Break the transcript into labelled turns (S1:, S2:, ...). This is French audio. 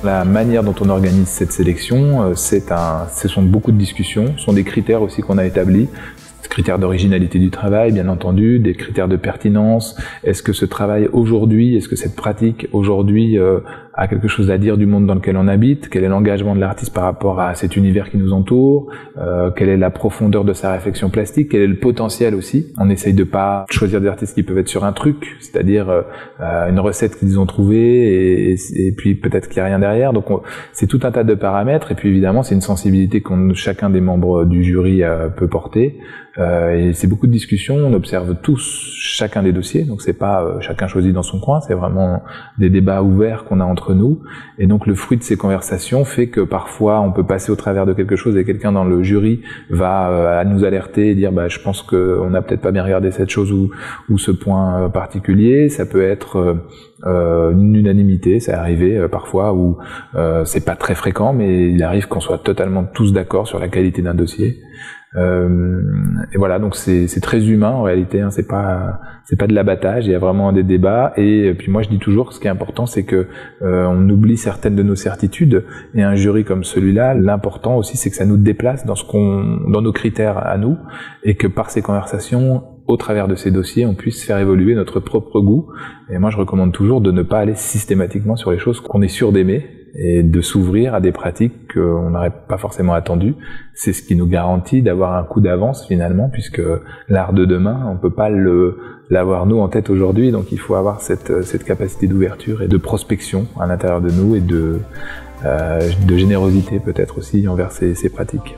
S1: La manière dont on organise cette sélection, ce sont beaucoup de discussions, ce sont des critères aussi qu'on a établis. Critères d'originalité du travail, bien entendu, des critères de pertinence. Est-ce que ce travail aujourd'hui, est-ce que cette pratique aujourd'hui a quelque chose à dire du monde dans lequel on habite? Quel est l'engagement de l'artiste par rapport à cet univers qui nous entoure? Quelle est la profondeur de sa réflexion plastique? Quel est le potentiel aussi? On essaye de pas choisir des artistes qui peuvent être sur un truc, c'est-à-dire une recette qu'ils ont trouvée et puis peut-être qu'il n'y a rien derrière. Donc c'est tout un tas de paramètres et puis évidemment c'est une sensibilité que chacun des membres du jury peut porter. Et c'est beaucoup de discussions, on observe tous chacun des dossiers, donc c'est pas chacun choisit dans son coin, c'est vraiment des débats ouverts qu'on a entre nous, et donc le fruit de ces conversations fait que parfois on peut passer au travers de quelque chose et quelqu'un dans le jury va nous alerter et dire je pense qu'on n'a peut-être pas bien regardé cette chose ou ce point particulier. Ça peut être une unanimité, ça arrivé parfois où c'est pas très fréquent, mais il arrive qu'on soit totalement tous d'accord sur la qualité d'un dossier. Et voilà, donc c'est très humain en réalité, c'est pas de l'abattage, il y a vraiment des débats. Et puis moi je dis toujours que ce qui est important, c'est que on oublie certaines de nos certitudes, et un jury comme celui-là, l'important aussi c'est que ça nous déplace dans nos critères à nous, et que par ces conversations, au travers de ces dossiers, on puisse faire évoluer notre propre goût. Et moi je recommande toujours de ne pas aller systématiquement sur les choses qu'on est sûr d'aimer, et de s'ouvrir à des pratiques qu'on n'aurait pas forcément attendues. C'est ce qui nous garantit d'avoir un coup d'avance finalement, puisque l'art de demain, on peut pas l'avoir nous en tête aujourd'hui, donc il faut avoir cette capacité d'ouverture et de prospection à l'intérieur de nous, et de générosité peut-être aussi envers ces pratiques.